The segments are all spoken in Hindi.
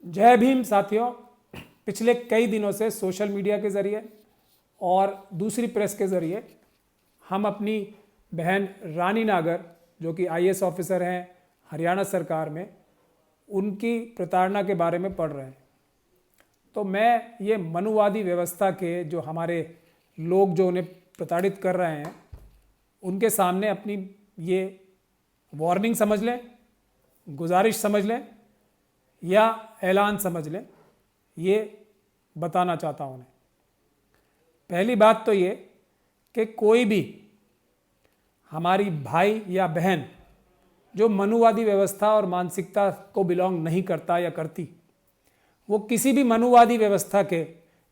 जय भीम साथियों। पिछले कई दिनों से सोशल मीडिया के ज़रिए और दूसरी प्रेस के ज़रिए हम अपनी बहन रानी नागर, जो कि आईएएस ऑफिसर हैं हरियाणा सरकार में, उनकी प्रताड़ना के बारे में पढ़ रहे हैं। तो मैं ये मनुवादी व्यवस्था के जो हमारे लोग जो उन्हें प्रताड़ित कर रहे हैं, उनके सामने अपनी ये वार्निंग समझ लें, गुजारिश समझ लें या ऐलान समझ लें, ये बताना चाहता हूँ उन्हें। पहली बात तो ये कि कोई भी हमारी भाई या बहन जो मनुवादी व्यवस्था और मानसिकता को बिलोंग नहीं करता या करती, वो किसी भी मनुवादी व्यवस्था के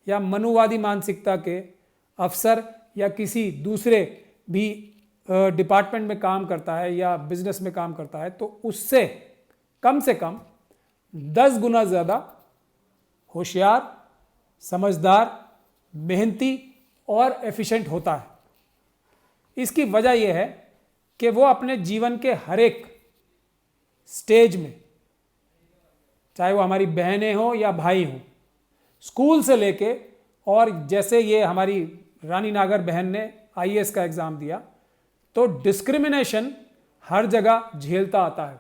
या मनुवादी मानसिकता के अफसर या किसी दूसरे भी डिपार्टमेंट में काम करता है या बिजनेस में काम करता है, तो उससे कम से कम 10 गुना ज़्यादा होशियार, समझदार, मेहनती और एफिशिएंट होता है। इसकी वजह यह है कि वो अपने जीवन के हर एक स्टेज में, चाहे वो हमारी बहनें हों या भाई हों, स्कूल से लेके, और जैसे ये हमारी रानी नागर बहन ने आईएएस का एग्ज़ाम दिया, तो डिस्क्रिमिनेशन हर जगह झेलता आता है।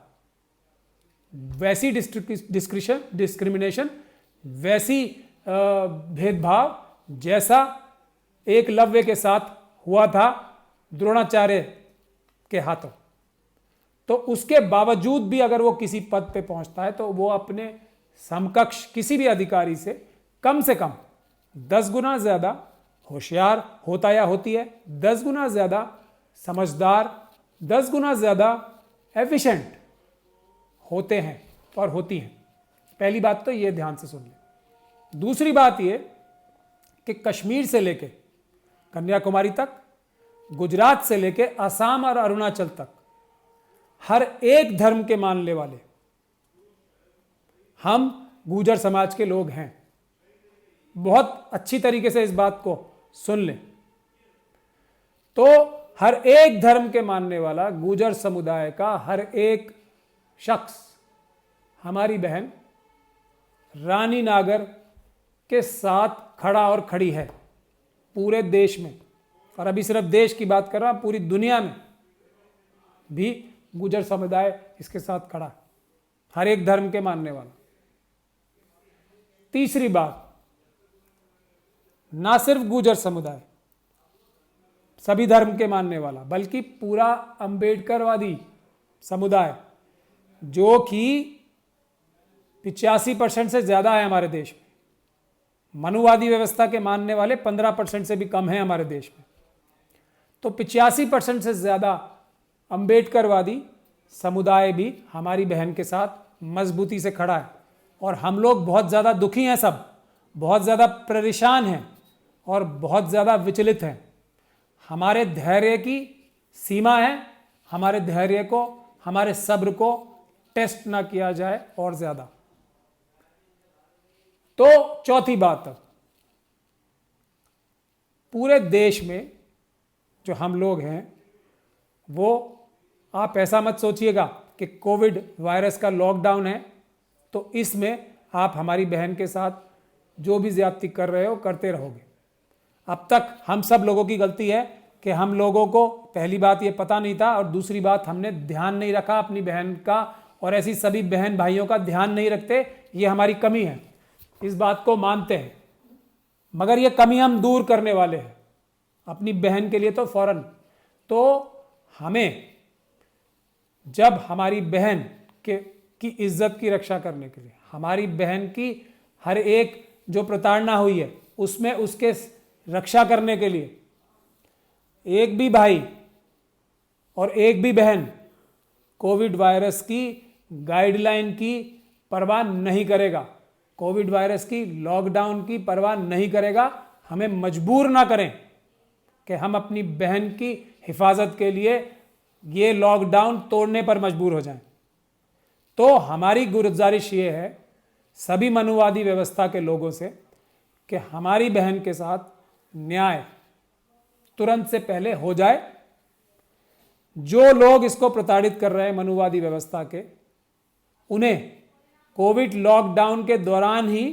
वैसी डिस्क्रिमिनेशन, वैसी भेदभाव जैसा एकलव्य के साथ हुआ था द्रोणाचार्य के हाथों। तो उसके बावजूद भी अगर वो किसी पद पे पहुंचता है, तो वो अपने समकक्ष किसी भी अधिकारी से कम 10 गुना ज़्यादा होशियार होता या होती है, 10 गुना ज़्यादा समझदार, 10 गुना ज़्यादा एफिशिएंट होते हैं और होती हैं। पहली बात तो ये ध्यान से सुन लें। दूसरी बात ये कि कश्मीर से लेके कन्याकुमारी तक, गुजरात से लेके असम और अरुणाचल तक, हर एक धर्म के मानने वाले हम गुर्जर समाज के लोग हैं। बहुत अच्छी तरीके से इस बात को सुन लें। तो हर एक धर्म के मानने वाला गुर्जर समुदाय का हर एक शख्स हमारी बहन रानी नागर के साथ खड़ा और खड़ी है पूरे देश में। और अभी सिर्फ देश की बात कर रहा हूं, पूरी दुनिया में भी गुर्जर समुदाय इसके साथ खड़ा है, हर एक धर्म के मानने वाला। तीसरी बात, ना सिर्फ गुर्जर समुदाय, सभी धर्म के मानने वाला, बल्कि पूरा अंबेडकरवादी समुदाय, जो कि 85% से ज़्यादा है हमारे देश में। मनुवादी व्यवस्था के मानने वाले 15% से भी कम हैं हमारे देश में। तो 85% से ज़्यादा अंबेडकरवादी समुदाय भी हमारी बहन के साथ मजबूती से खड़ा है। और हम लोग बहुत ज़्यादा दुखी हैं, सब बहुत ज़्यादा परेशान हैं और बहुत ज़्यादा विचलित हैं। हमारे धैर्य की सीमा है, हमारे धैर्य को, हमारे सब्र को टेस्ट ना किया जाए और ज़्यादा। तो चौथी बात, पूरे देश में जो हम लोग हैं, वो आप ऐसा मत सोचिएगा कि कोविड वायरस का लॉकडाउन है तो इसमें आप हमारी बहन के साथ जो भी ज्यादती कर रहे हो करते रहोगे। अब तक हम सब लोगों की गलती है कि हम लोगों को पहली बात ये पता नहीं था, और दूसरी बात हमने ध्यान नहीं रखा अपनी बहन का, और ऐसी सभी बहन भाइयों का ध्यान नहीं रखते। ये हमारी कमी है, इस बात को मानते हैं, मगर ये कमी हम दूर करने वाले हैं अपनी बहन के लिए। तो फौरन, तो हमें जब हमारी बहन की इज्जत की रक्षा करने के लिए, हमारी बहन की हर एक जो प्रताड़ना हुई है उसमें उसके रक्षा करने के लिए, एक भी भाई और एक भी बहन कोविड वायरस की गाइडलाइन की परवाह नहीं करेगा, कोविड वायरस की लॉकडाउन की परवाह नहीं करेगा। हमें मजबूर ना करें कि हम अपनी बहन की हिफाजत के लिए ये लॉकडाउन तोड़ने पर मजबूर हो जाएं। तो हमारी गुजारिश ये है सभी मनुवादी व्यवस्था के लोगों से कि हमारी बहन के साथ न्याय तुरंत से पहले हो जाए। जो लोग इसको प्रताड़ित कर रहे हैं मनुवादी व्यवस्था के, उन्हें कोविड लॉकडाउन के दौरान ही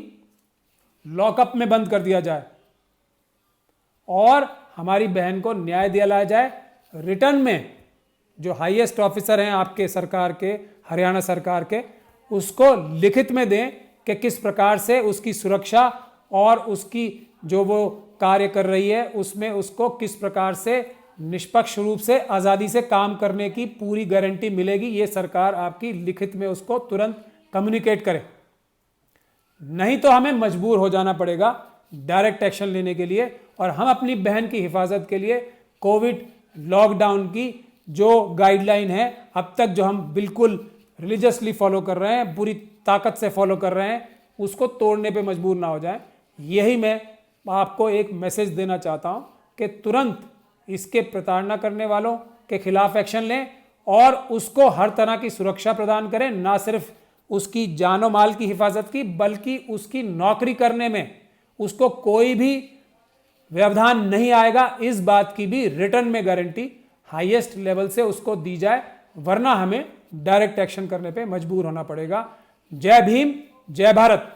लॉकअप में बंद कर दिया जाए और हमारी बहन को न्याय दिलाया जाए। रिटर्न में जो हाईएस्ट ऑफिसर हैं आपके सरकार के, हरियाणा सरकार के, उसको लिखित में दें कि किस प्रकार से उसकी सुरक्षा और उसकी जो वो कार्य कर रही है उसमें उसको किस प्रकार से निष्पक्ष रूप से आज़ादी से काम करने की पूरी गारंटी मिलेगी। ये सरकार आपकी लिखित में उसको तुरंत कम्युनिकेट करे, नहीं तो हमें मजबूर हो जाना पड़ेगा डायरेक्ट एक्शन लेने के लिए। और हम अपनी बहन की हिफाजत के लिए कोविड लॉकडाउन की जो गाइडलाइन है अब तक जो हम बिल्कुल रिलीजियसली फॉलो कर रहे हैं, पूरी ताकत से फॉलो कर रहे हैं, उसको तोड़ने पे मजबूर ना हो जाएं। यही मैं आपको एक मैसेज देना चाहता हूं कि तुरंत इसके प्रताड़ना करने वालों के खिलाफ एक्शन लें और उसको हर तरह की सुरक्षा प्रदान करें, ना सिर्फ उसकी जानो माल की हिफाजत की बल्कि उसकी नौकरी करने में उसको कोई भी व्यवधान नहीं आएगा, इस बात की भी रिटर्न में गारंटी हाईएस्ट लेवल से उसको दी जाए, वरना हमें डायरेक्ट एक्शन करने पे मजबूर होना पड़ेगा। जय भीम, जय भारत।